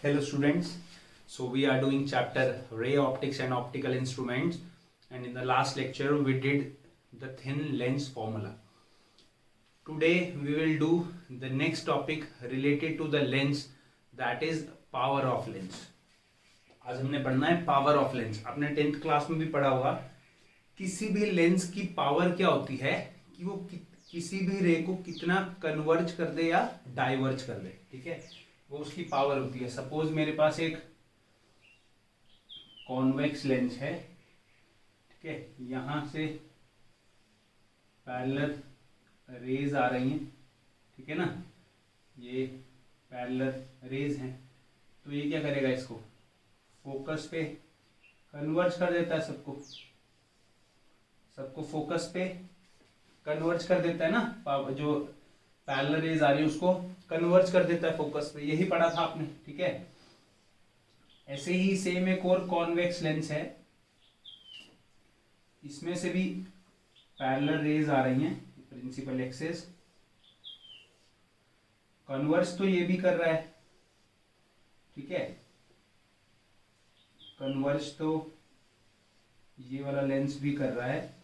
Hello students, so we are doing chapter ray optics and optical instruments, and in the last lecture we did the thin lens formula. Today we will do the next topic related to the lens, that is power of lens. आज हमने पढ़ना है power of lens. आपने 10th class में भी पढ़ा होगा. किसी भी लेंस की पावर क्या होती है कि वो किसी भी रे को कितना कन्वर्ज कर दे या डाइवर्ज कर दे. ठीक है, वो उसकी पावर होती है. सपोज मेरे पास एक कॉन्वेक्स लेंस है. ठीक है, यहां से पैरेलल रेज आ रही हैं. ठीक है ना, ये पैरेलल रेज हैं. तो ये क्या करेगा, इसको फोकस पे कन्वर्ज कर देता है. सबको फोकस पे कन्वर्ज कर देता है ना. जो पैरेलल रेज आ रही है उसको कन्वर्ज कर देता है फोकस पे. यही पढ़ा था आपने. ठीक है, ऐसे ही सेम एक और कॉन्वेक्स लेंस है. इसमें से भी पैरेलल रेज आ रही हैं प्रिंसिपल एक्सिस. कन्वर्ज तो ये भी कर रहा है. ठीक है, कन्वर्ज तो ये वाला लेंस भी कर रहा है,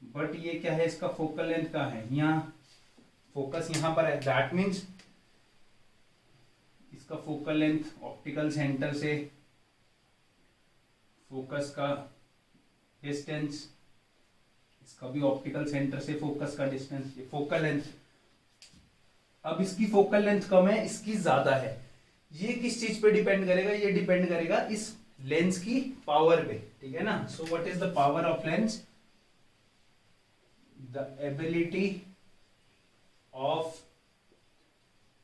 बट ये क्या है, इसका फोकल लेंथ कहाँ है, यहाँ फोकस यहाँ पर है. दैट मीन्स इसका फोकल लेंथ ऑप्टिकल सेंटर से फोकस का डिस्टेंस, इसका भी ऑप्टिकल सेंटर से फोकस का डिस्टेंस, ये फोकल लेंथ. अब इसकी फोकल लेंथ कम है, इसकी ज्यादा है. ये किस चीज पे डिपेंड करेगा, ये डिपेंड करेगा इस लेंस की पावर पे. ठीक है ना. So what is the power of lens? The ability of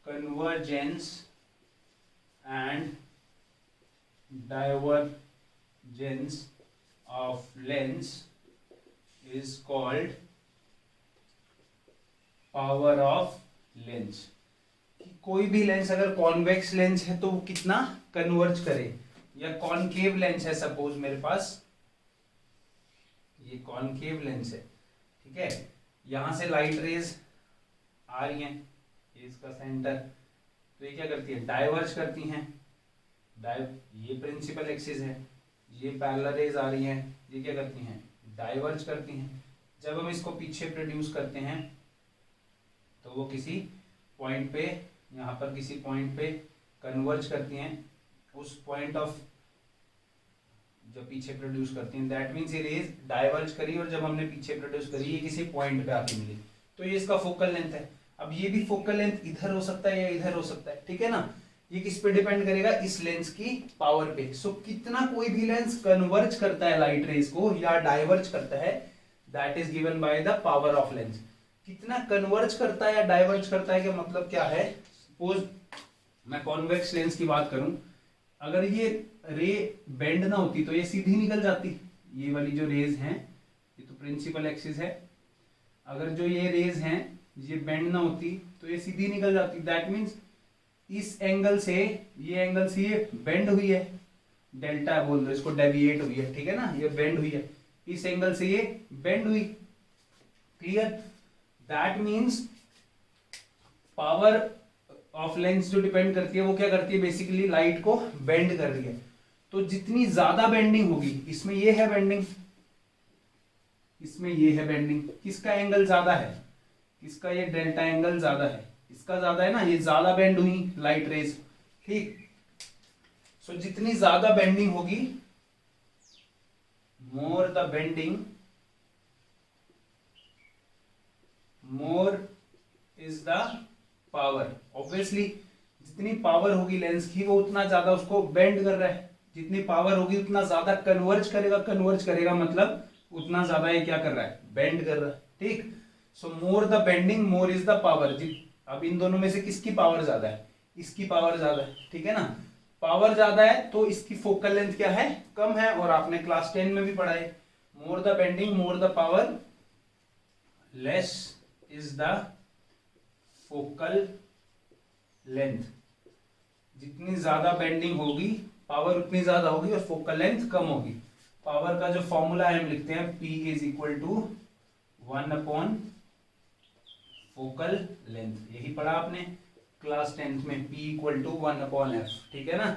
convergence and divergence of lens is called power of lens. कोई भी लेंस अगर कॉन्वेक्स लेंस है तो वो कितना कन्वर्ज करे, या कॉनकेव लेंस है सपोज मेरे पास, ये कॉनकेव लेंस है. ठीक है, यहां से लाइट रेज आ रही हैं, ये इसका सेंटर. तो ये क्या करती है, डाइवर्ज करती हैं. ये प्रिंसिपल एक्सिस है, ये पैरेलल रेज आ रही हैं, ये क्या करती हैं, डाइवर्ज करती हैं. जब हम इसको पीछे प्रोड्यूस करते हैं तो वो किसी पॉइंट पे, यहाँ पर किसी पॉइंट पे कन्वर्ज करती हैं. उस पॉइंट ऑफ जो पीछे प्रोड्यूस करती हैं, दैट मीन्स ये रेज डाइवर्ज करी, और जब हमने पीछे प्रोड्यूस करी ये किसी पॉइंट पे आके मिली. तो ये इसका फोकल लेंथ है. अब ये भी फोकल लेंथ इधर हो सकता है या इधर हो सकता है. ठीक है ना. ये किस पे डिपेंड करेगा, इस लेंस की पावर पे. सो कितना कोई भी लेंस कन्वर्ज करता है लाइट रेज को या डाइवर्ज करता है, that is given by the power of lens. कितना कन्वर्ज करता है या डाइवर्ज करता है, क्या मतलब क्या है. सपोज मैं कॉन्वेक्स लेंस की बात करूं, अगर ये रे बेंड ना होती तो ये सीधी निकल जाती. ये वाली जो रेज हैं, ये तो प्रिंसिपल एक्सिस है, अगर जो ये रेज हैं ये बेंड ना होती तो ये सीधी निकल जाती. दैट मीन्स इस एंगल से ये बेंड हुई है, डेल्टा बोल दो इसको, डेविएट हुई है. ठीक है ना, ये बेंड हुई है, इस एंगल से ये बेंड हुई. Clear. That means power of lens जो डिपेंड करती है वो क्या करती है, बेसिकली लाइट को बेंड कर रही है. तो जितनी ज्यादा बेंडिंग होगी, इसमें ये है बेंडिंग, इसमें ये है बेंडिंग, किसका एंगल ज्यादा है, किसका, ये डेल्टा एंगल ज्यादा है, इसका ज्यादा है ना, ये ज्यादा बेंड हुई लाइट रेज. ठीक. सो जितनी ज्यादा बेंडिंग होगी, मोर the bending, more is the power. Obviously जितनी पावर होगी लेंस की, वो उतना ज्यादा उसको बेंड कर रहा है. जितनी पावर होगी उतना ज्यादा कन्वर्ज करेगा मतलब उतना ज्यादा ये क्या कर रहा है, बेंड कर रहा है. ठीक. So more the bending, more is the power. अब इन दोनों में से किसकी पावर ज्यादा है, इसकी पावर ज्यादा है. ठीक है ना. पावर ज्यादा है तो इसकी फोकल लेंथ क्या है, कम है. और आपने क्लास 10 में भी पढ़ा है, मोर the bending, more the power, less is the focal length. जितनी ज्यादा बेंडिंग होगी पावर उतनी ज्यादा होगी और फोकल लेंथ कम होगी. पावर का जो फॉर्मूला है हम लिखते हैं, P is equal to 1 upon focal length. यही पढ़ा आपने क्लास 10th में P इक्वल टू 1/f, ठीक है ना।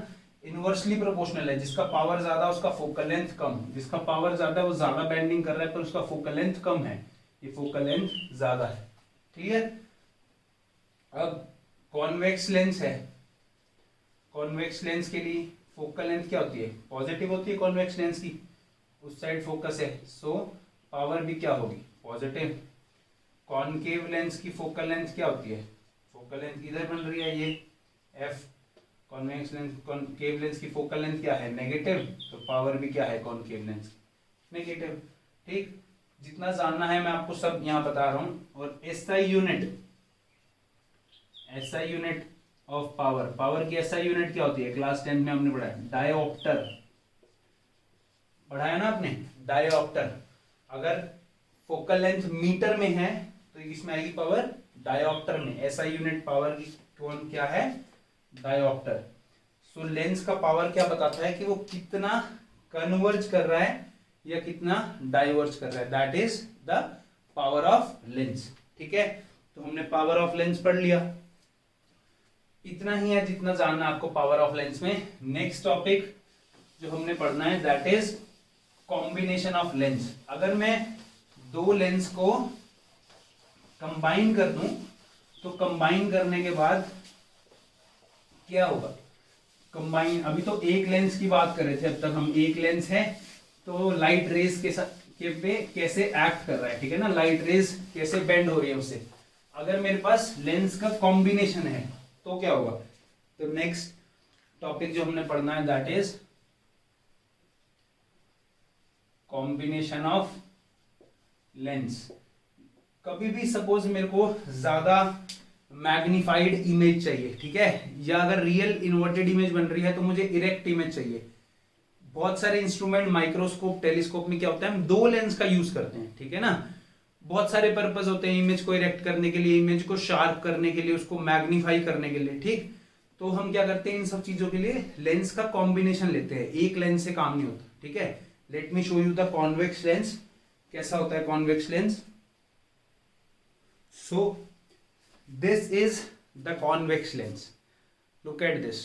इनवर्सली प्रोपोर्शनल है, जिसका पावर ज्यादा उसका फोकल लेंथ कम, जिसका पावर ज्यादा वो ज्यादा बेंडिंग कर रहा है पर उसका फोकल लेंथ कम है, ये फोकल लेंथ ज्यादा है, ठीक है। अब कॉन्वेक्स लेंस है, कॉन्वेक्स लेंस के लिए फोकल लेंथ क्या होती है, पॉजिटिव होती है कॉन्वेक्स लेंस की, उस साइड फोकस है, सो पावर भी क्या होगी, पॉजिटिव। कॉनकेव लेंस की फोकल लेंथ क्या होती है, फोकल लेंथ इधर बन रही है ये f, convex lens concave lens की फोकल लेंथ क्या है, नेगेटिव, तो पावर भी क्या है कॉनकेव लेंस की, नेगेटिव, ठीक। जितना जानना है मैं आपको सब यहाँ बता रहा हूं। और SI unit of power, power की एसआई यूनिट क्या होती है, क्लास 10 में हमने पढ़ा है, डायोप्टर, पढ़ा है ना आपने, डायोप्टर। अगर फोकल लेंथ मीटर में है तो इसमें आएगी पावर डायोप्टर में, एसआई यूनिट पावर की कौन क्या है, डायोप्टर। सो लेंस का पावर क्या बताता है कि वो कितना कन्वर्ज कर रहा है या कितना डाइवर्ज कर रहा है, that is the power of lens, ठीक है। तो हमने पावर ऑफ लेंस पढ़ लिया, इतना ही है जितना जानना आपको पावर ऑफ लेंस में। नेक्स्ट टॉपिक जो हमने पढ़ना है that is combination of lens. अगर मैं दो लेंस को कंबाइन कर दूं तो कंबाइन करने के बाद क्या होगा, कंबाइन, अभी तो एक लेंस की बात कर रहे थे, अब तक हम एक लेंस है तो लाइट रेज के साथ के पे कैसे एक्ट कर रहा है, ठीक है ना, लाइट रेज कैसे बेंड हो रही है उससे। अगर मेरे पास लेंस का कॉम्बिनेशन है तो क्या होगा, तो नेक्स्ट टॉपिक जो हमने पढ़ना है that is combination of lens. कभी भी सपोज मेरे को ज्यादा मैग्निफाइड इमेज चाहिए, ठीक है, या अगर रियल इन्वर्टेड इमेज बन रही है तो मुझे इरेक्ट इमेज चाहिए। बहुत सारे इंस्ट्रूमेंट माइक्रोस्कोप टेलीस्कोप में क्या होता है, हम दो लेंस का यूज करते हैं, ठीक है ना। बहुत सारे पर्पस होते हैं इमेज को इरेक्ट करने के लिए, इमेज को शार्प करने के लिए, उसको मैग्नीफाई करने के लिए, ठीक। तो हम क्या करते हैं इन सब चीजों के लिए लेंस का कॉम्बिनेशन लेते हैं, एक लेंस से काम नहीं होता, ठीक है। Let me show you the convex lens, कैसा होता है convex lens. So this is the convex lens, look at this,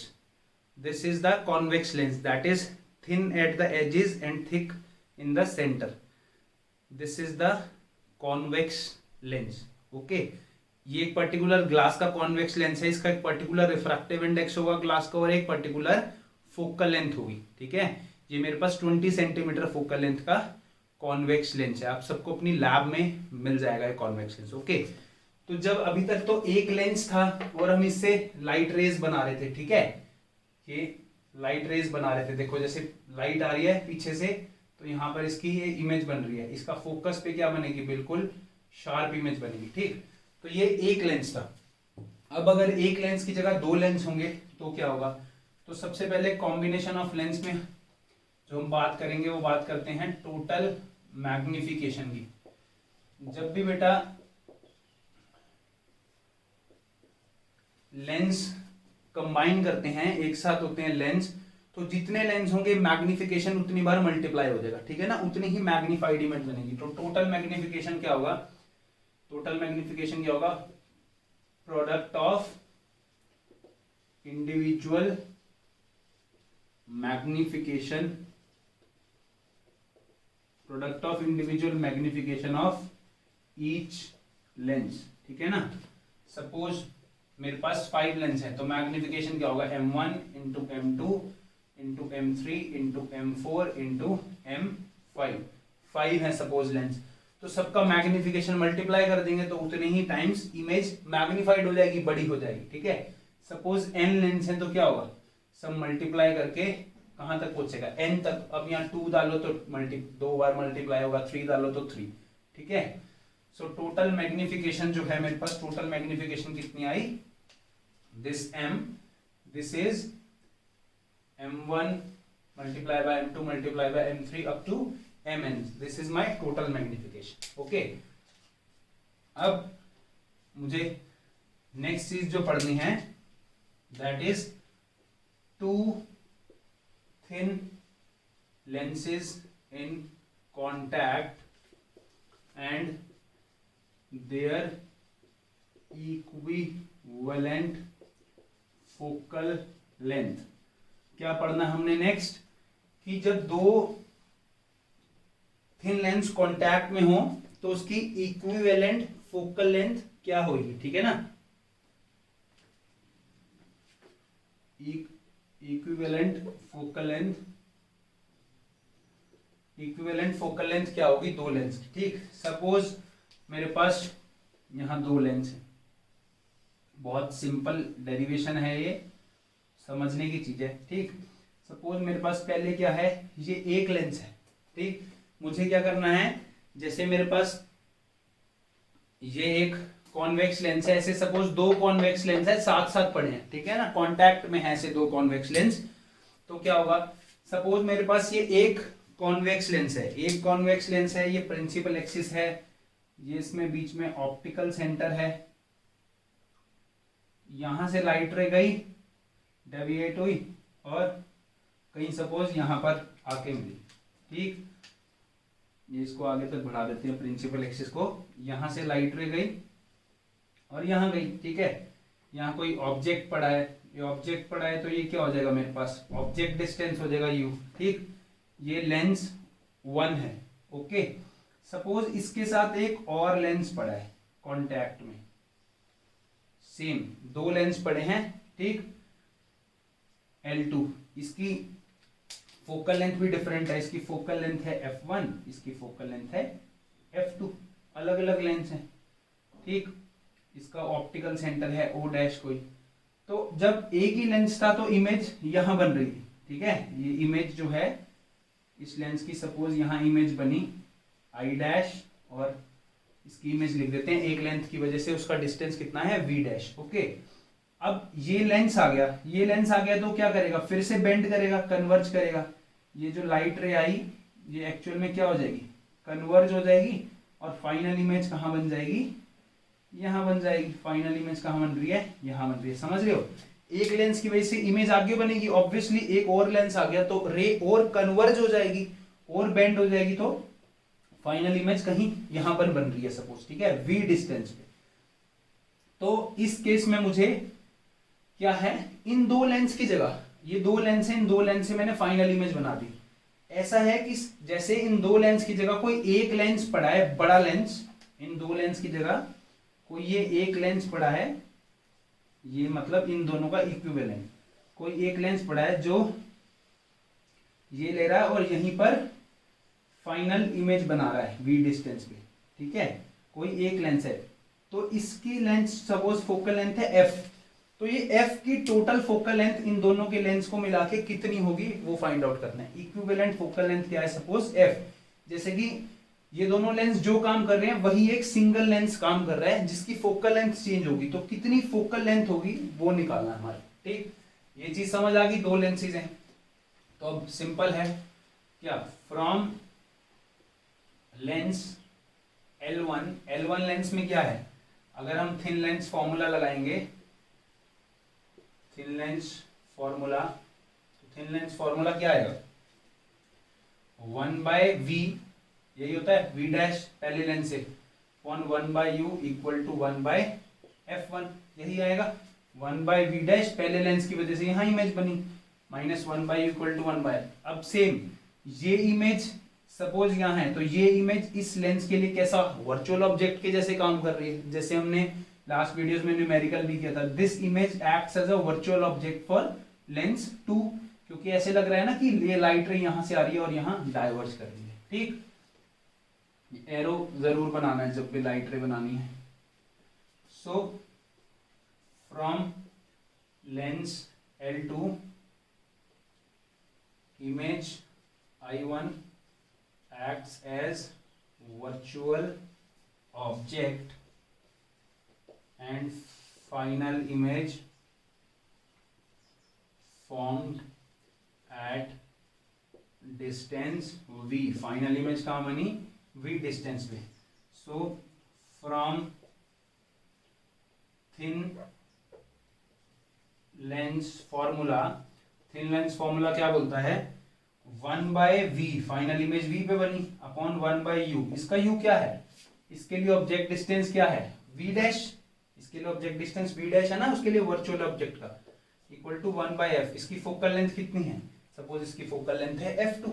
this is the convex lens that is thin at the edges and thick in the center. This is the convex lens, okay। ये एक particular glass का convex lens है, इसका एक particular refractive index होगा glass का और एक पर्टिकुलर फोकल लेंथ होगी, ठीक है। ये मेरे पास 20 सेंटीमीटर फोकल लेंथ का कॉन्वेक्स लेंस है, आप सबको अपनी लैब में मिल जाएगा ये कॉन्वेक्स लेंस, ओके। तो जब अभी तक तो एक लेंस था और हम इससे लाइट रेज बना रहे थे, ठीक है, ये लाइट रेज बना रहे थे, देखो जैसे लाइट आ रही है पीछे से तो यहाँ पर इसकी ये इमेज बन रही है, इसका फोकस पे क्या बनेगी, बिल्कुल शार्प इमेज बनेगी, ठीक। तो ये एक लेंस था। अब अगर एक लेंस की जगह दो लेंस होंगे तो क्या होगा, तो सबसे पहले कॉम्बिनेशन ऑफ लेंस में जो हम बात करेंगे वो बात करते हैं टोटल मैग्निफिकेशन की। जब भी बेटा लेंस कंबाइन करते हैं, एक साथ होते हैं लेंस, तो जितने लेंस होंगे मैग्निफिकेशन उतनी बार मल्टीप्लाई हो जाएगा, ठीक है ना, उतनी ही मैग्निफाइड इमेज बनेगी। तो टोटल मैग्निफिकेशन क्या होगा, टोटल मैग्निफिकेशन क्या होगा, product of individual magnification, product of individual magnification of each lens, ठीक है ना। सपोज मेरे पास 5 लेंस है तो मैग्निफिकेशन क्या होगा, m1 into m2 into m3 into m4 into m5, 5 है सपोज लेंस, तो सबका मैग्निफिकेशन मल्टीप्लाई कर देंगे तो उतने ही टाइम्स इमेज मैग्निफाइड हो जाएगी, बड़ी हो जाएगी, ठीक है। सपोज n लेंस है तो क्या होगा, सब मल्टीप्लाई करके कहां तक पहुंचेगा, n तक। अब यहाँ 2 डालो तो 2 बार मल्टीप्लाई होगा, 3 डालो तो 3, ठीक है। सो टोटल मैग्निफिकेशन जो है मेरे पास, टोटल मैग्निफिकेशन कितनी आई, this m, this is m1 multiply by m2 multiply by m3 up to mn, this is my total magnification, okay। अब मुझे नेक्स्ट चीज जो पढ़नी है that is two thin lenses in contact and their equivalent focal length. क्या पढ़ना हमने next, कि जब दो थिन लेंस कांटेक्ट में हो तो उसकी इक्विवेलेंट फोकल लेंथ क्या होगी, ठीक है ना। इक्विवेलेंट फोकल लेंथ क्या होगी, दो लेंस की, ठीक। सपोज मेरे पास यहां दो लेंस है, बहुत सिंपल डेरिवेशन है ये, समझने की चीज है, ठीक। सपोज मेरे पास पहले क्या है, ये एक लेंस है, ठीक। मुझे क्या करना है, जैसे मेरे पास ये एक कॉन्वेक्स लेंस है, ऐसे सपोज दो कॉन्वेक्स लेंस है साथ साथ पड़े हैं, ठीक है ना, कांटेक्ट में है ऐसे दो कॉन्वेक्स लेंस। तो क्या होगा, सपोज मेरे पास ये एक कॉन्वेक्स लेंस है, ये प्रिंसिपल एक्सिस है, ये इसमें बीच में ऑप्टिकल सेंटर है, यहां से लाइट रे गई, डेविएट हुई और कहीं सपोज यहां पर आके मिली, ठीक। ये इसको आगे तक बढ़ा देते हैं प्रिंसिपल एक्सिस को, यहां से लाइट रे गई और यहां गई, ठीक है। यहां कोई ऑब्जेक्ट पड़ा है, तो ये क्या हो जाएगा मेरे पास, ऑब्जेक्ट डिस्टेंस हो जाएगा u, ठीक। ये लेंस 1 है, ओके। सपोज इसके साथ एक और लेंस पड़ा है कांटेक्ट में, सेम दो लेंस पड़े हैं, ठीक। L2, इसकी फोकल लेंथ भी डिफरेंट है, इसकी फोकल लेंथ है f1, इसकी फोकल लेंथ है f2, अलग अलग लेंस हैं, ठीक। इसका ऑप्टिकल सेंटर है O' कोई। तो जब एक ही लेंस था तो इमेज यहां बन रही थी, ठीक है। ये इमेज जो है इस लेंस की, सपोज यहां इमेज बनी I' और इसकी इमेज लिख देते हैं, एक लेंथ की वजह से उसका डिस्टेंस कितना है V', ओके। अब ये लेंस आ गया, तो क्या करेगा, फिर से बेंड करेगा, कन्वर्ज करेगा। ये जो लाइट रे आई, ये एक्चुअल में क्या हो जाएगी, कन्वर्ज हो जाएगी और फाइनल इमेज कहां बन जाएगी, यहां बन जाएगी। फाइनल इमेज कहां बन रही है, यहां बन रही है, समझ रहे हो। एक लेंस की वजह से इमेज आगे बनेगी, ऑब्वियसली एक और लेंस आ गया तो रे और कन्वर्ज हो जाएगी और बेंड हो जाएगी, तो फाइनल इमेज कहीं यहां पर बन रही है सपोज, ठीक है, v डिस्टेंस पे। तो इस केस में मुझे क्या है, इन दो लेंस की जगह, ये दो लेंस है, इन दो लेंस से मैंने फाइनल इमेज बना दी। ऐसा है कि जैसे इन दो लेंस की जगह कोई एक लेंस पड़ा है, बड़ा लेंस, इन दो लेंस की जगह कोई ये एक लेंस पड़ा है, ये मतलब इन दोनों का इक्विवेलेंट, कोई एक लेंस पड़ा है जो ये ले रहा है और यहीं पर फाइनल इमेज बना रहा है v डिस्टेंस पे, ठीक है। कोई एक लेंस है, तो इसकी लेंस सपोज फोकल लेंथ है f, तो ये f की टोटल फोकल लेंथ इन दोनों के लेंस को मिला के कितनी होगी वो फाइंड आउट करना है। इक्विवेलेंट फोकल लेंथ क्या है, सपोज f। जैसे कि ये दोनों लेंस जो काम कर रहे हैं वही एक सिंगल लेंस काम कर रहा है, जिसकी फोकल लेंथ चेंज होगी, तो कितनी फोकल लेंथ होगी वो निकालना है हमारे, ठीक। ये चीज समझ आ गई, दो लेंसेज हैं। तो अब सिंपल है क्या, फ्रॉम लेंस L1 लेंस में क्या है, अगर हम थिन लेंस फॉर्मूला लगाएंगे, थिन लेंस फॉर्मूला क्या आएगा, 1/v, यही होता है v डैश पहले लेंस से, 1/u इक्वल टू 1/f1, यही आएगा। 1/v डैश पहले लेंस की वजह से यहां इमेज बनी, minus 1/u equal to 1/f। अब सेम ये इमेज सपोज यहां है, तो ये इमेज इस लेंस के लिए कैसा, वर्चुअल ऑब्जेक्ट के जैसे काम कर रही है, जैसे हमने लास्ट वीडियोस में न्यूमेरिकल भी किया था। This image acts as a virtual object for lens 2, क्योंकि ऐसे लग रहा है ना कि ये लाइट रे यहां से आ रही है और यहां डाइवर्ज कर रही है, ठीक। एरो जरूर बनाना है जब भी लाइट रे बनानी है। So from lens L2 image I1 acts as virtual object and final image formed at distance v, final image कहाँ बनी, v distance पे। so from thin lens formula क्या बोलता है, 1/v, फाइनल इमेज v पे बनी, अपॉन 1/u, इसका u क्या है, इसके लिए ऑब्जेक्ट डिस्टेंस क्या है v डैश, इसके लिए ऑब्जेक्ट डिस्टेंस v डैश है ना, उसके लिए वर्चुअल ऑब्जेक्ट का, इक्वल टू 1/f। इसकी फोकल लेंथ कितनी है, सपोज इसकी फोकल लेंथ है f2।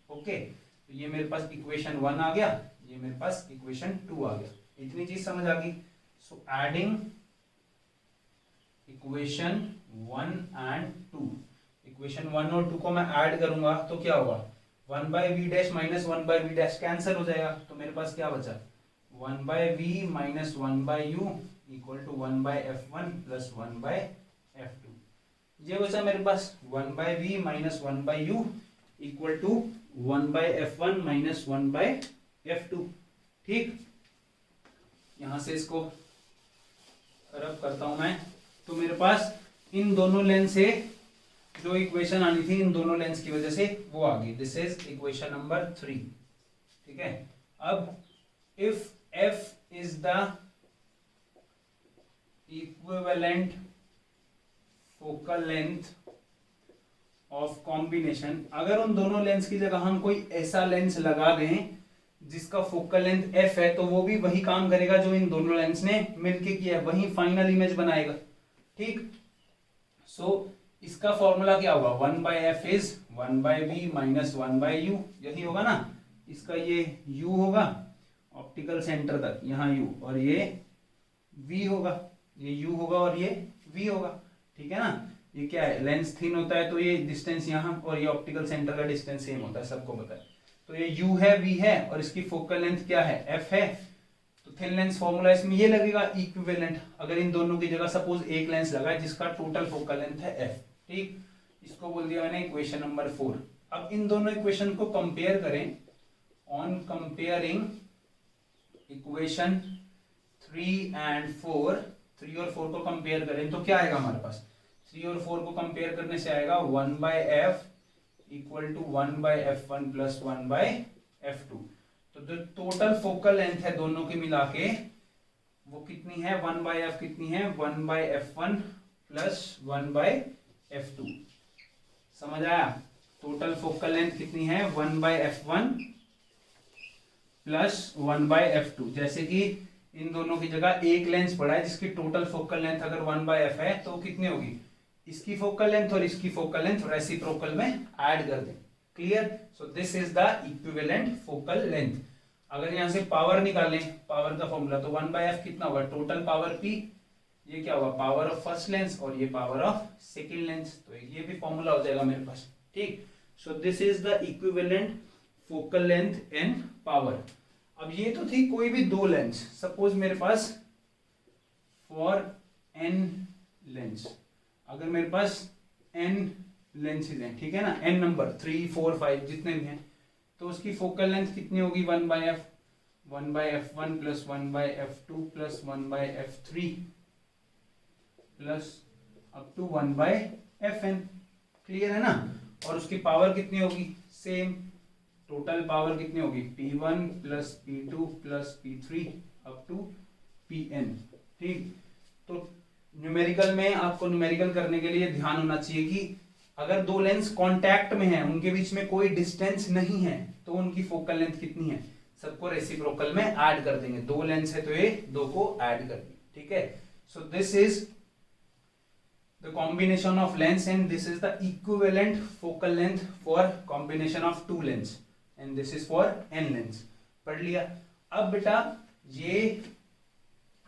ओके, तो ये मेरे पास इक्वेशन 1 आ गया, ये मेरे पास इक्वेशन 2 आ गया। इतनी चीज समझ आ गई। So adding equation 1 and 2, equation 1 और 2 को मैं ऐड करूंगा तो क्या होगा, 1/v dash minus 1/v dash cancel हो जाएगा, तो मेरे पास क्या बचा, 1/v minus 1/u equal to 1/f1 plus 1/f2। ये बचा मेरे पास 1/v minus 1/u equal to 1/f1 minus 1/f2। ठीक, यहां से इसको रब करता हूं मैं, तो मेरे पास इन दोनों लेंस से जो इक्वेशन आनी थी, इन दोनों लेंस की वजह से वो आ गई। This is equation number 3। ठीक है, अब if f is the equivalent focal length of combination, अगर उन दोनों लेंस की जगह हम कोई ऐसा लेंस लगा दें जिसका फोकल लेंथ f है, तो वो भी वही काम करेगा जो इन दोनों लेंस ने मिलके किया है, वही फाइनल इमेज बनाएगा। ठीक, सो इसका फॉर्मूला क्या होगा, 1/f is 1/v minus 1/u, यही होगा ना। इसका ये u होगा ऑप्टिकल सेंटर तक, यहाँ u, और ये v होगा, ये u होगा और ये v होगा। ठीक है ना, ये क्या है, लेंस थिन होता है तो ये डिस्टेंस यहाँ और ये ऑप्टिकल सेंटर का डिस्टेंस सेम होता है, सबको पता है। तो ये u है, v है, और इसकी फोकल लेंथ क्या है, f है। तो थिन लेंस फॉर्मूला इसमें ये लगेगा इक्विवेलेंट, अगर इन दोनों की जगह सपोज एक लेंस लगा है जिसका टोटल फोकल लेंथ है f। ठीक, इसको बोल दिया मैंने इक्वेशन नंबर 4। अब इन दोनों इक्वेशन को कंपेयर करें। ऑन कंपेयरिंग इक्वेशन 3 एंड 4, 3 और 4 को कंपेयर करें तो क्या आएगा हमारे पास, 3 और 4 को कंपेयर करने से आएगा 1/f equal to 1/f1 plus 1/f2। तो जो टोटल फोकल लेंथ है दोनों की मिला के वो कितनी है, 1/f कितनी है, 1/f1 प्लस 1/f2। समझ आया, टोटल फोकल लेंथ कितनी है, 1/f1 प्लस 1/f2। जैसे कि इन दोनों की जगह एक लेंस पड़ा है जिसकी टोटल फोकल लेंथ अगर 1/f है तो कितनी होगी, इसकी फोकल लेंथ और इसकी फोकल लेंथ रेसिप्रोकल में ऐड कर दें। Clear, so this is the equivalent focal length. अगर यहां से पावर निकालें, पावर का फॉर्मूला, तो 1/f कितना होगा, टोटल पावर p, ये क्या होगा, पावर ऑफ फर्स्ट लेंस, और ये पावर ऑफ सेकेंड लेंस, तो ये भी फॉर्मूला हो जाएगा मेरे पास। ठीक, सो this is the equivalent focal length in power. अब ये तो थी कोई भी दो लेंस, सपोज मेरे पास फॉर n लेंस, अगर मेरे पास n लेंसेज हैं, ठीक है ना, n नंबर 3 4 5 जितने भी हैं, तो उसकी फोकल लेंथ कितनी होगी, 1/f, 1/f1 plus 1/f2 plus 1/f3 plus up to 1/fn। Clear है ना, और उसकी पावर कितनी होगी, सेम, टोटल पावर कितनी होगी, p1 plus p2 plus p3 up to pn। ठीक, तो न्यूमेरिकल में आपको न्यूमेरिकल करने के लिए ध्यान होना चाहिए कि अगर दो लेंस कांटेक्ट में हैं, उनके बीच में कोई डिस्टेंस नहीं है, तो उनकी फोकल लेंथ कितनी है, सबको रेसिप्रोकल में ऐड कर देंगे। दो लेंस है तो ये दो को ऐड कर देंगे। ठीक है, so this is the combination of lens and this is the equivalent focal length for combination of two lens and this is for n lens. पढ़ लिया। अब बेटा ये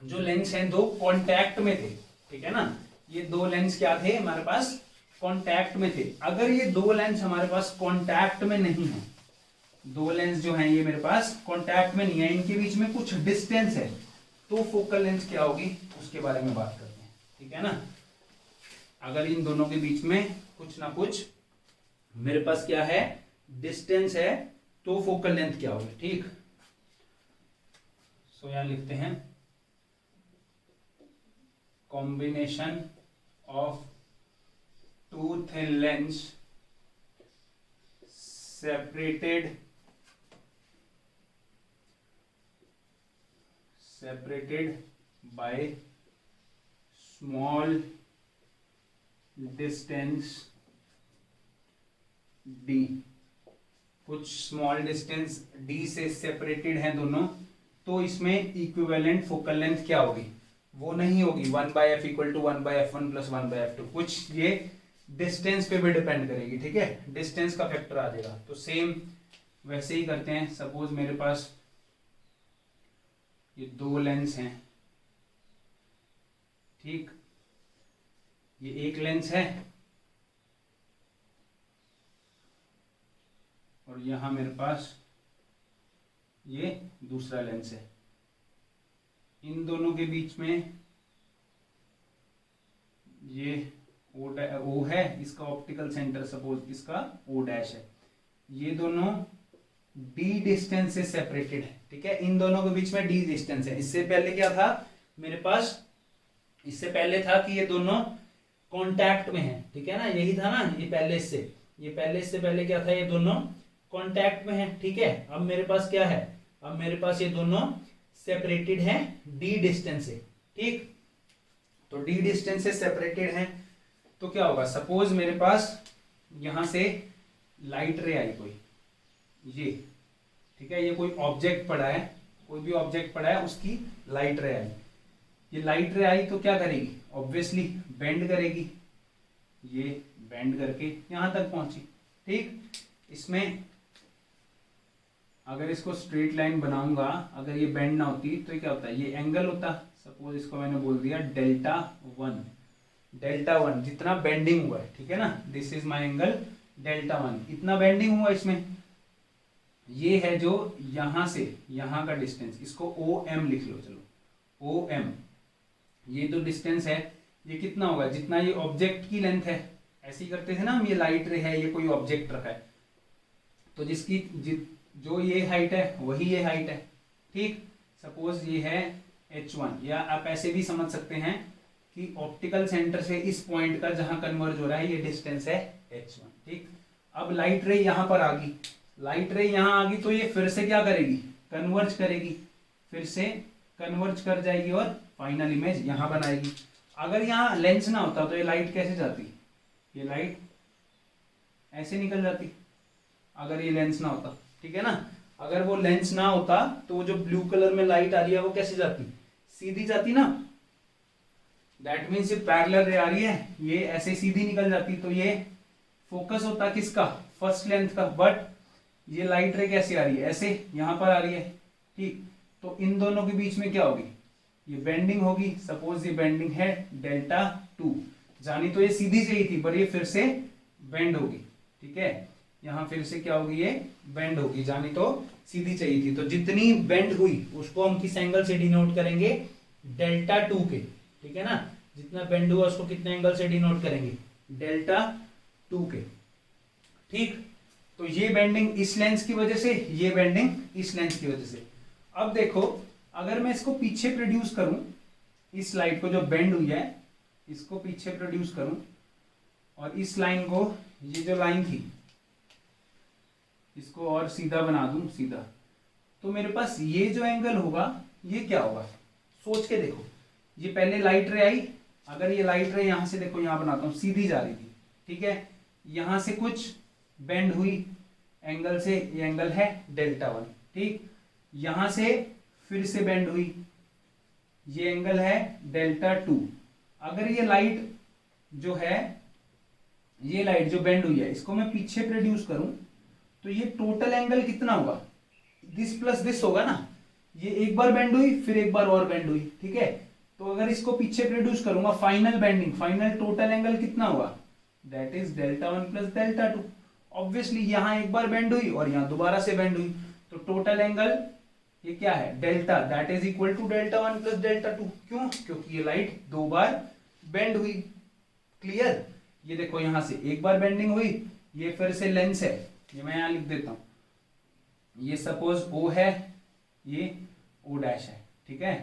जो लेंस हैं दो कांटेक्ट में थे, ठीक है ना, ये दो लेंस क्या थे हमारे पास, कांटेक्ट में थे। अगर ये दो लेंस हमारे पास कांटेक्ट में नहीं है, दो लेंस जो हैं ये मेरे पास कांटेक्ट में नहीं है, इनके बीच में कुछ डिस्टेंस है, तो फोकल लेंथ क्या होगी उसके बारे में बात करते हैं। ठीक है ना, अगर इन दोनों के बीच में कुछ ना कुछ मेरे पास क्या है, डिस्टेंस है, तो फोकल लेंथ क्या होगी। ठीक, सो यहां लिखते हैं combination of two thin lens separated by small distance d। कुछ स्मॉल डिस्टेंस d से सेपरेटेड हैं दोनों, तो इसमें इक्विवेलेंट फोकल लेंथ क्या होगी, वो नहीं होगी 1/f equal to 1/f1 plus 1/f2, कुछ ये डिस्टेंस पे भी डिपेंड करेगी, ठीक है, डिस्टेंस का फैक्टर आ जाएगा। तो सेम वैसे ही करते हैं। सपोज मेरे पास ये दो लेंस हैं, ठीक, ये एक लेंस है और यहां मेरे पास ये दूसरा लेंस है। इन दोनों के बीच में ये ओ है, इसका ऑप्टिकल सेंटर सपोज इसका ओ डैश है। ये दोनों डी डिस्टेंस से सेपरेटेड है, ठीक है, इन दोनों के बीच में डी डिस्टेंस है। इससे पहले क्या था मेरे पास, इससे पहले था कि ये दोनों कांटेक्ट में है, ठीक है ना, यही था ना, ये पहले इससे पहले क्या था, ये दोनों कांटेक्ट में है, ठीक है। अब मेरे पास क्या है, अब मेरे पास ये दोनों सेपरेटेड है डी डिस्टेंस से, ठीक। तो डी डिस्टेंस से सेपरेटेड है तो क्या होगा, सपोज मेरे पास यहां से लाइट रे आई कोई, ये ठीक है, ये कोई ऑब्जेक्ट पड़ा है, कोई भी ऑब्जेक्ट पड़ा है, उसकी लाइट रे आई। ये लाइट रे आई तो क्या करेगी, ऑब्वियसली बेंड करेगी, ये बेंड करके यहां तक पहुंची, ठीक। इसमें अगर इसको स्ट्रेट लाइन बनाऊंगा, अगर ये बेंड ना होती तो ये क्या होता है, ये एंगल होता। सपोज इसको मैंने बोल दिया डेल्टा वन जितना बेंडिंग हुआ है, ठीक है ना, this is my angle delta 1, इतना बेंडिंग हुआ इसमें। ये है जो यहां से यहां का डिस्टेंस, इसको OM लिख लो, चलो OM, ये तो डिस्टेंस है, ये कितना होगा, जितना ये ऑब्जेक्ट की लेंथ है। ऐसे ही करते थे ना हम, ये लाइट रे है, ये कोई ऑब्जेक्ट रखा है, तो जिसकी जो ये हाइट है वही ये हाइट है, ठीक। सपोज ये है H1, या आप ऐसे भी समझ सकते हैं कि ऑप्टिकल सेंटर से इस पॉइंट का जहां कन्वर्ज हो रहा है ये डिस्टेंस है H1, ठीक। अब लाइट रे यहां पर आ गई, लाइट रे यहां आ गई तो ये फिर से क्या करेगी, कन्वर्ज करेगी, फिर से कन्वर्ज कर जाएगी और फाइनल इमेज यहां बनाएगी। अगर यहां लेंस ना होता तो ये लाइट कैसे जाती, ये लाइट ऐसे निकल जाती, अगर ये लेंस ना होता, ठीक है ना। अगर वो लेंस ना होता तो वो जो ब्लू कलर में लाइट आ रही है वो कैसे जाती, सीधी जाती ना, दैट मीन्स ये पैरेलल रे आ रही है, ये ऐसे सीधी निकल जाती, तो ये फोकस होता किसका, फर्स्ट लेंथ का। बट ये लाइट रे कैसे आ रही है, ऐसे यहां पर आ रही है, ठीक। तो इन दोनों के बीच में क्या होगी, ये बेंडिंग होगी। सपोज ये बेंडिंग है डेल्टा 2, जानी तो ये सीधी चाहिए थी पर ये फिर से बेंड होगी, ठीक है, यहां फिर से क्या होगी, ये बेंड होगी, जानी तो सीधी चाहिए थी। तो जितनी बेंड हुई उसको हम किस एंगल से डिनोट करेंगे, डेल्टा 2 के, ठीक है ना, जितना बेंड हुआ उसको कितने एंगल से डिनोट करेंगे, डेल्टा 2 के, ठीक। तो ये बेंडिंग इस लेंस की वजह से, ये बेंडिंग इस लेंस की वजह से। अब देखो अगर मैं इसको पीछे प्रोड्यूस करूं, इस लाइट को जो बेंड हुई है इसको पीछे प्रोड्यूस करूं और इस लाइन को, ये जो लाइन थी इसको और सीधा बना दूं, सीधा, तो मेरे पास ये जो एंगल होगा ये क्या होगा, सोच के देखो। ये पहले लाइट रे आई, अगर ये लाइट रे यहां से देखो, यहां बनाता हूं, सीधी जा रही थी, ठीक है, यहां से कुछ बेंड हुई एंगल से, ये एंगल है डेल्टा 1, ठीक। यहां से फिर से बेंड हुई, ये एंगल है डेल्टा 2। अगर ये लाइट जो है, ये लाइट जो बेंड हुई है इसको मैं पीछे प्रोड्यूस करूं तो ये टोटल एंगल कितना होगा, दिस प्लस दिस होगा ना, ये एक बार बेंड हुई फिर एक बार और बेंड हुई, ठीक है। तो अगर इसको पीछे प्रोड्यूस करूंगा, final bending, final total angle कितना होगा, that is delta 1 plus delta 2। Obviously यहां एक बार बेंड हुई और यहां दोबारा से बेंड हुई, तो टोटल एंगल ये क्या है, delta, that is equal to delta 1 plus delta 2। क्यों, क्योंकि ये लाइट दो बार बेंड हुई, क्लियर। ये देखो यहां से एक बार बेंडिंग हुई, ये फिर से लेंस है, ये मैं यहां लिख देता हूं, ये सपोज O है, ये O डैश है, ठीक है।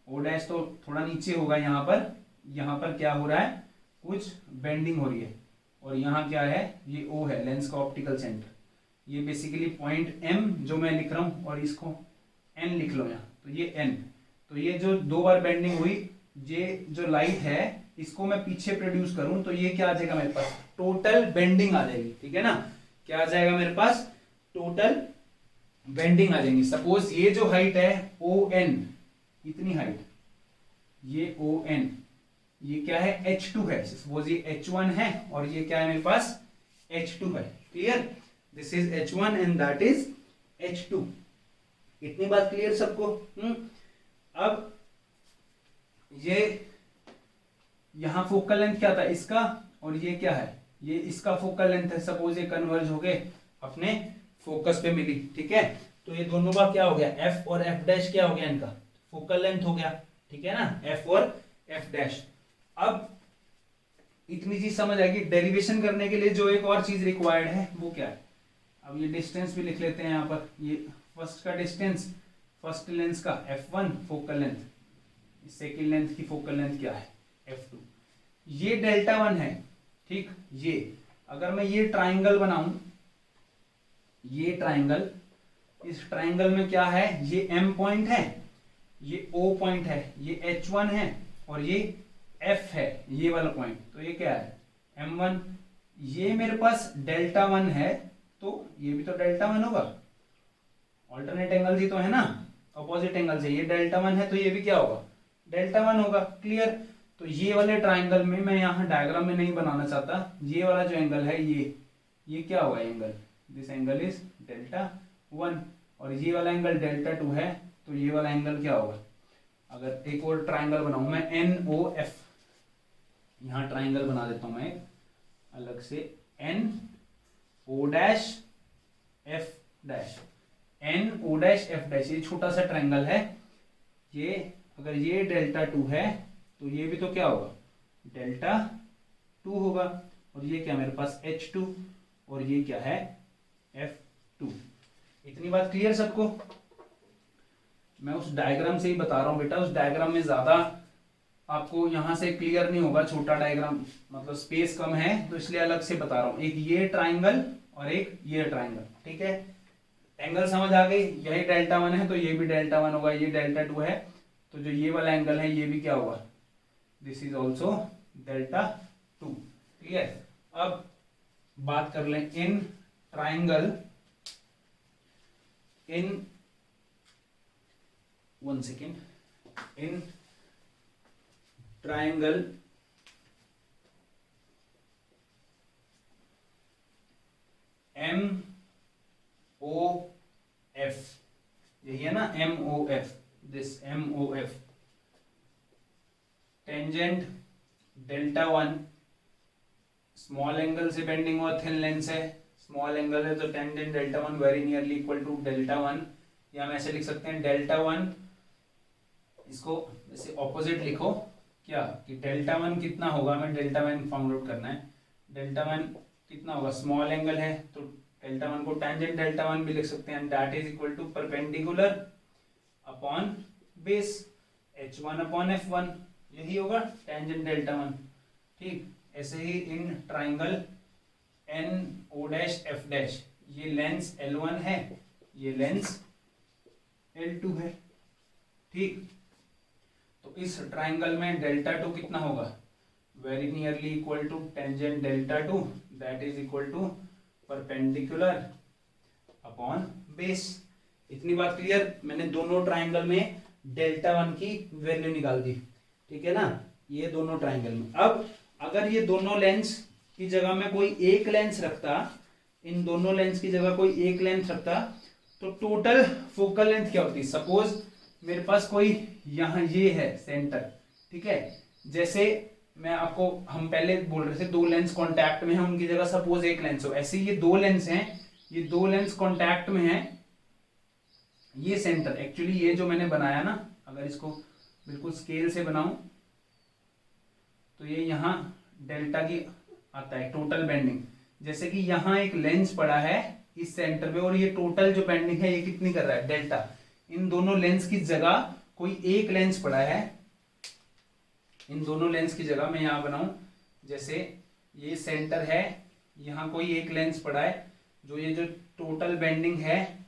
O डैश तो थोड़ा नीचे होगा, यहां पर क्या हो रहा है, कुछ बेंडिंग हो रही है, और यहां क्या है, ये O है, लेंस का ऑप्टिकल सेंटर, ये बेसिकली पॉइंट M जो मैं लिख रहा हूं, और इसको N लिख लो यहां, तो ये N। तो ये जो दो बार बेंडिंग हुई, ये जो लाइट है इसको मैं पीछे प्रोड्यूस करूं तो ये क्या आ जाएगा मेरे पास, टोटल बेंडिंग आ जाएगी, ठीक है ना। क्या आ जाएगा मेरे पास, टोटल बेंडिंग आ जाएंगी। सपोज ये जो हाइट है ON, इतनी हाइट, ये ON, ये क्या है H2 है, सपोज ये H1 है और ये क्या है मेरे पास H2 है। Clear, this is H1 and that is H2। इतनी बात क्लियर सबको? अब ये यहां फोकल लेंथ क्या था इसका, और ये क्या है, ये इसका फोकल लेंथ है। सपोज ये कन्वर्ज हो गए अपने फोकस पे मिली, ठीक है, तो ये दोनों का क्या हो गया, F और F डैश क्या हो गया, इनका फोकल लेंथ हो गया, ठीक है ना, F और F डैश। अब इतनी चीज समझ आएगी। डेरिवेशन करने के लिए जो एक और चीज रिक्वायर्ड है वो क्या है, अब ये डिस्टेंस भी लिख लेते हैं यहाँ पर। ये फर्स्ट का डिस्टेंस, फर्स्ट लेंस का F1 focal length, second length की फोकल लेंथ क्या है F2, ये डेल्टा 1 है। ठीक, ये अगर मैं ये ट्राइंगल बनाऊं, ये ट्राइंगल, इस ट्राइंगल में क्या है, ये M पॉइंट है, ये O पॉइंट है, ये H1 है और ये F है, ये वाला पॉइंट, तो ये क्या है M1। ये मेरे पास डेल्टा 1 है तो ये भी तो डेल्टा 1 होगा, ऑल्टरनेट एंगल ही तो है ना, अपोजिट एंगल से, ये डेल्टा 1 है तो ये भी क्या होगा, डेल्टा 1 होगा। क्लियर, तो ये वाले ट्राइंगल में मैं यहाँ डायग्राम में नहीं बनाना चाहता, ये वाला जो एंगल है ये क्या होगा angle, this angle is delta 1, और ये वाला एंगल डेल्टा 2 है तो ये वाला एंगल क्या होगा। अगर एक और ट्राइंगल बनाऊं मैं NOF, यहां ट्राइंगल बना देता हूं मैं अलग से, NO dash F dash, NO dash F dash, ये छोटा सा ट्राइंगल है। ये अगर ये डेल्टा 2 है तो ये भी तो क्या होगा, डेल्टा 2 होगा, और ये क्या मेरे पास H2 और ये क्या है F2। इतनी बात क्लियर सबको? मैं उस डायग्राम से ही बता रहा हूं बेटा, उस डायग्राम में ज्यादा आपको यहां से क्लियर नहीं होगा, छोटा डायग्राम मतलब स्पेस कम है तो इसलिए अलग से बता रहा हूं। एक ये ट्राइंगल और एक ये ट्राइंगल, ठीक है, एंगल समझ आ गई, यही डेल्टा 1 है तो ये भी डेल्टा 1 होगा, ये डेल्टा 2 है तो जो ये वाला एंगल है ये भी क्या होगा, this is also delta 2। Clear, अब बात कर लें in triangle, in one second, in triangle MOF, यही है ना MOF, this MOF, tangent delta 1, small angle से बेंडिंग और थिन लेंस है, स्मॉल एंगल है तो tangent delta 1 very nearly equal to delta 1, या हम ऐसे लिख सकते हैं डेल्टा 1, इसको ऐसे ऑपोजिट लिखो क्या, कि डेल्टा 1 कितना होगा, हमें डेल्टा 1 फाउंड आउट करना है, डेल्टा 1 कितना होगा, स्मॉल एंगल है तो डेल्टा 1 को टेंजेंट डेल्टा 1 भी लिख सकते हैं, that is equal to perpendicular upon base H1 upon F1, यही होगा टेंजेंट डेल्टा 1। ठीक, ऐसे ही in triangle NO dash F dash, ये लेंस L1 है, ये लेंस L2 है। ठीक, तो इस ट्राइंगल में डेल्टा 2 कितना होगा, very nearly equal to tangent delta 2, that is equal to perpendicular upon base. इतनी बात क्लियर? मैंने दोनों ट्राइंगल में डेल्टा 1 की वैल्यू निकाल दी, ठीक है ना, ये दोनों ट्राइंगल में। अब अगर ये दोनों लेंस की जगह में कोई एक लेंस रखता, इन दोनों लेंस की जगह कोई एक लेंस रखता तो टोटल फोकल लेंथ क्या होती, सपोज मेरे पास कोई यहाँ ये है सेंटर, ठीक है, जैसे मैं आपको, हम पहले बोल रहे थे दो लेंस कांटेक्ट में हैं, उनकी जगह सपोज एक लेंस हो, ऐसे ये दो लेंस हैं, ये दो लेंस कांटेक्ट में हैं, ये सेंटर एक्चुअली ये जो मैंने बनाया ना, अगर इसको बिल्कुल स्केल से बनाऊं तो ये यहाँ डेल्टा की आता है टोटल बेंडिंग, जैसे कि यहाँ एक लेंस पड़ा है इस सेंटर पे और ये टोटल जो बेंडिंग है ये कितनी कर रहा है, डेल्टा। इन दोनों लेंस की जगह कोई एक लेंस पड़ा है, इन दोनों लेंस की जगह मैं यहां बनाऊं, जैसे ये सेंटर है, यहां कोई एक लेंस पड़ा है, जो ये जो टोटल बेंडिंग है,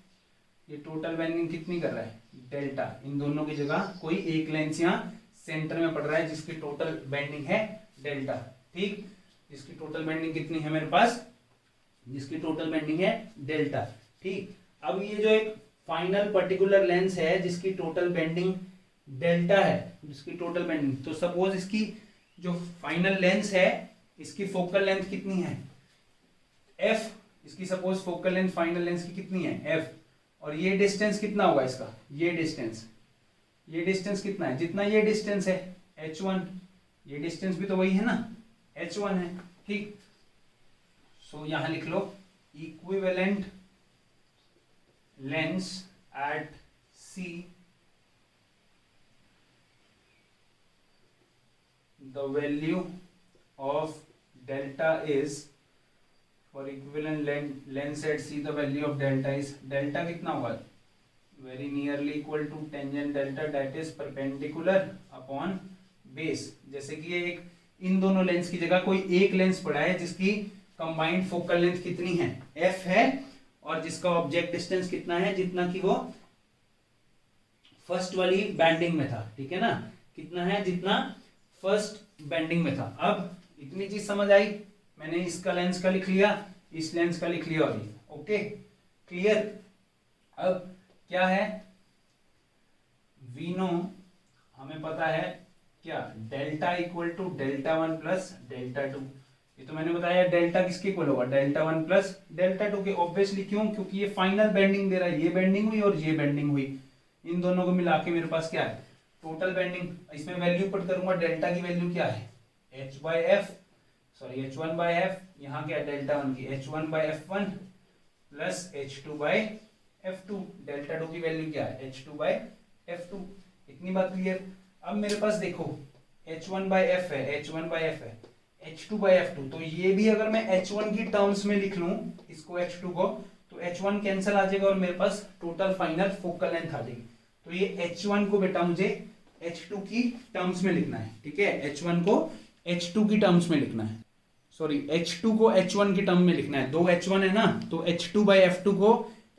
ये टोटल बेंडिंग कितनी कर रहा है, डेल्टा। इन दोनों की जगह कोई एक लेंस यहाँ सेंटर में पड़ रहा है जिसकी टोटल बेंडिंग है डेल्टा। ठीक, जिसकी टोटल बेंडिंग कितनी है मेरे पास, जिसकी टोटल बेंडिंग है डेल्टा। ठीक, अब ये जो एक फाइनल पर्टिकुलर लेंस है जिसकी टोटल बेंडिंग डेल्टा है जिसकी टोटल बेंडिंग, तो सपोज इसकी जो फाइनल लेंथ है, इसकी फोकल लेंथ कितनी है एफ, इसकी suppose focal length final length की कितनी है एफ, और ये डिस्टेंस कितना होगा इसका, ये डिस्टेंस कितना है, जितना ये डिस्टेंस है h1, ये डिस्टेंस भी तो वही है ना h1 है, ठीक। सो यहां लिख लो equivalent lens at C, the value of delta is, for equivalent length at C the value of delta is, delta कितना होगा, very nearly equal to tangent delta that is perpendicular upon base। जैसे कि ये एक इन दोनों lens की जगह कोई एक लेंस पड़ा है जिसकी कंबाइंड फोकल लेंथ कितनी है f है, और जिसका ऑब्जेक्ट डिस्टेंस कितना है, जितना कि वो फर्स्ट वाली बैंडिंग में था, ठीक है ना, कितना है जितना फर्स्ट बेंडिंग में था। अब इतनी चीज समझ आई, मैंने इसका लेंस का लिख लिया, इस लेंस का लिख लिया, और ओके क्लियर। अब क्या है, वी नो, हमें पता है क्या, delta equal to delta 1 plus delta 2। ये तो मैंने बताया डेल्टा किसके इक्वल होगा, डेल्टा 1 प्लस डेल्टा 2 के। ऑब्वियसली क्यों, क्योंकि ये फाइनल बेंडिंग दे रहा है, ये बेंडिंग हुई और ये बेंडिंग हुई, इन दोनों को मिला के मेरे पास क्या है टोटल बेंडिंग। इसमें वैल्यू पुट करूंगा, डेल्टा की वैल्यू क्या है h1/f, यहाँ क्या है डेल्टा 1 की h1/f1 प्लस h2/f2, डेल्टा 2 की वैल्यू क्या है h2/f2। इतनी बात क्लियर। अब मेरे पास देखो h1/f है, h2/f2, तो ये भी अगर मैं h1 की टर्म्स में लिख लूं इसको, h2 को, तो h1 कैंसिल आ जाएगा और मेरे पास टोटल फाइनल फोकल लेंथ आ जाएगी। तो ये h1 को बेटा मुझे h2 की टर्म्स में लिखना है, ठीक है, h1 को h2 की टर्म्स में लिखना है, सॉरी h2 को h1 की टर्म में लिखना है, दो h1 है ना, तो h2/f2 को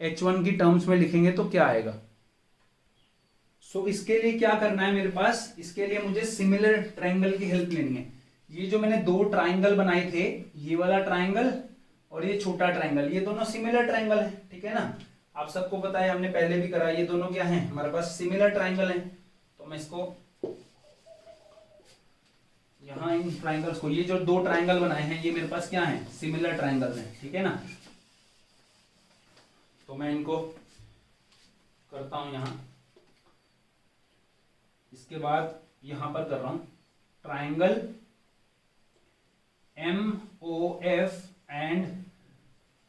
h1 की टर्म्स में लिखेंगे तो क्या आएगा। सो इसके लिए क्या करना है मेरे पास, इसके लिए मुझे सिमिलर ट्राइंगल की हेल्प लेनी है। ये जो मैंने दो ट्राइंगल बनाए थे, ये वाला ट्राइंगल और ये छोटा ट्राइंगल, ये दोनों सिमिलर ट्राइंगल है, ठीक है ना, आप सबको पता है, हमने पहले भी करा, ये दोनों क्या हैं हमारे पास सिमिलर ट्राइंगल हैं। तो मैं इसको यहाँ इन ट्राइंगल्स को, ये जो दो ट्राइंगल बनाए हैं ये मेरे पास क्या हैं सिमिलर ट्राइंगल हैं, ठीक है ना। तो मैं इनको करता हूं यहां, इसके बाद यहां पर कर रहा हूं triangle MOF and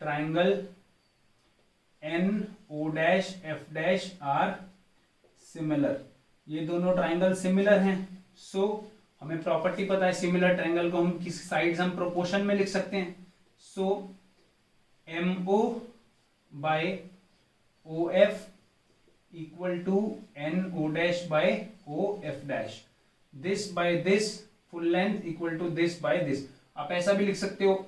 triangle NO'F' are similar. ये दोनों ट्राइंगल सिमिलर हैं। सो हमें प्रॉपर्टी पता है, सिमिलर ट्राइंगल को हम किस साइड्स हम प्रोपोर्शन में लिख सकते हैं। So MO/OF equal to NO'/OF', this by this full length equal to this by this. आप ऐसा भी लिख सकते हो,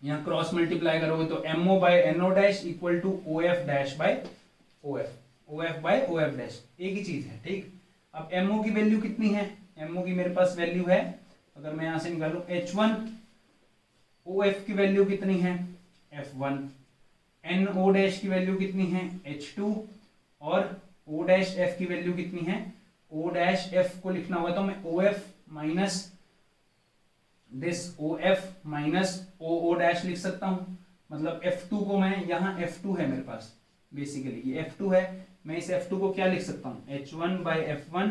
यहाँ क्रॉस मल्टीप्लाई करोगे तो MO/NO' equal to OF'/OF, OF/OF', एक ही चीज है, ठीक। अब MO की वैल्यू कितनी है, MO की मेरे पास वैल्यू है, अगर मैं यहां से निकालू H1, OF की वैल्यू कितनी है F1, NO' की वैल्यू कितनी है H2, और O'/F की वैल्यू कितनी है O'/F को लिखना होगा तो मैं OF minus this OF minus OO' लिख सकता हूं। मतलब F2 को मैं, यहाँ F2 है मेरे पास, बेसिकली ये F2 है, मैं इस F2 को क्या लिख सकता हूं H1/F1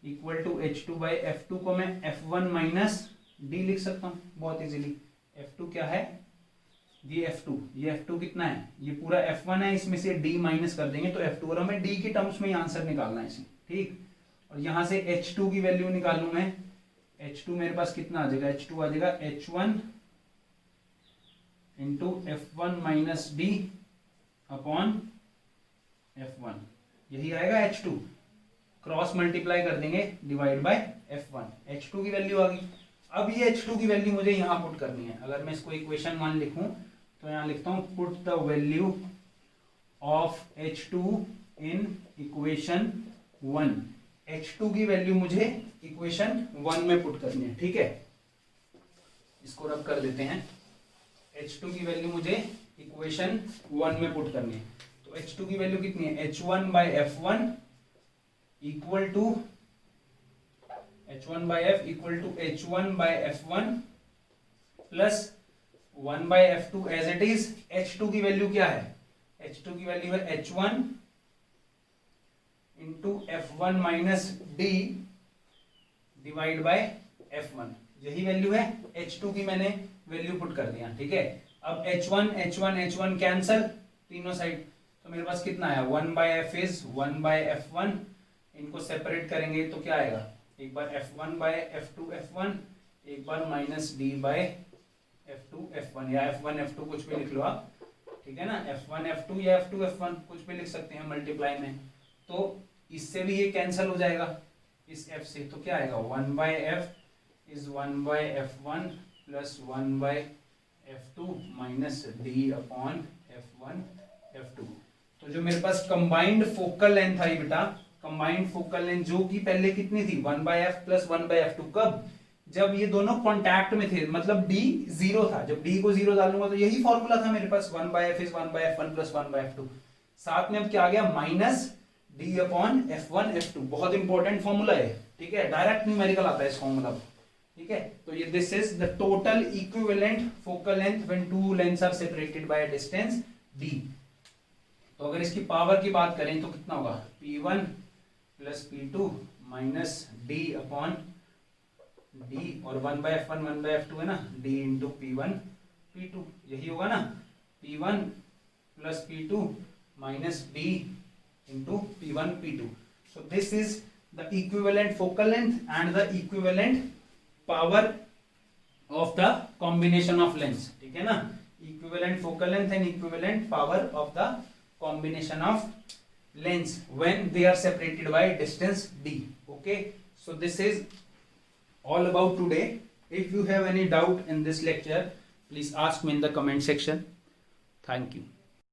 इक्वल टू H2/F2 को मैं F1 माइनस D लिख सकता हूं बहुत इजीली। F2 क्या है, ये F2 कितना है, ये पूरा F1 है, इसमें से D माइनस कर देंगे तो F2, और हमें D की टर्म्स में आंसर निकालना है इसे, ठीक। और यहां से H2 की वैल्यू निकालू मैं, H2 मेरे पास कितना आ जाएगा, H2 आ जाएगा H1 into F1 minus D upon F1, यही आएगा H2, क्रॉस मल्टीप्लाई कर देंगे डिवाइड बाय F1, H2 की वैल्यू आ गई। अब ये H2 की वैल्यू मुझे यहां पुट करनी है। अगर मैं इसको इक्वेशन 1 लिखूं तो यहां लिखता हूं put the value of H2 in equation 1। H2 की वैल्यू मुझे इक्वेशन 1 में पुट करनी है, ठीक है। इसको रब कर देते हैं, H2 की वैल्यू मुझे इक्वेशन 1 में पुट करनी है। तो H2 की वैल्यू कितनी है H1/F1 equal to h1 by f equal to h1 by f1 plus 1 by f2 as it is. h2 की वैल्यू क्या है? h2 की वैल्यू है h1 into f1 minus D divide by f1। यही value है, h2 की मैंने value put कर दिया, ठीक है। अब h1 h1 h1 कैंसल तीनों साइड, तो मेरे पास कितना आया? 1 by f is 1 by f1। इनको सेपरेट करेंगे तो क्या आएगा? एक बार f1 by f2 f1, एक बार minus d by f2 f1, या f1 f2 कुछ भी लिख लो आप, ठीक है ना। f1 f2 या f2 f1 कुछ भी लिख सकते हैं मल्टीप्लाई में। तो इससे भी ये कैंसिल हो जाएगा इस f से, तो क्या आएगा? 1 by f is 1 by f1 plus 1 by f2 minus d upon f1 f2। तो जो मेरे पास कंबाइंड फोकल लेंथ आई बेटा, कंबाइंड फोकल लेंथ जो कि पहले कितनी थी? 1 by f plus 1 by f2। कब? जब ये दोनों कांटेक्ट में थे, मतलब d 0 था। जब d को 0 डालूंगा तो यही फॉर्मूला था मेरे पास, 1 by f is 1 by f1 plus 1 by f2। साथ में अब क्या आ गया? Minus d upon f1 f2। बहुत इंपॉर्टेंट फॉर्मूला है, ठीक है, डायरेक्ट न्यूमेरिकल आता है इस फॉर्मूला, ठीक है। तो ये this is the total equivalent focal length when two lengths are separated by distance d। तो अगर इसकी पावर की बात करें तो कितना होगा? p1 plus p2 minus d upon d, और 1 by f1 1 by f2 है ना, d इंटू p1 p2, यही होगा ना। p1 plus p2 minus d into p1 p2। So this is the equivalent focal length and the equivalent power of the combination of lengths, ठीक है ना। Equivalent focal length and equivalent power of the combination of lengths when they are separated by distance d. Okay, so this is all about today. If you have any doubt in this lecture, please ask me in the comment section. Thank you.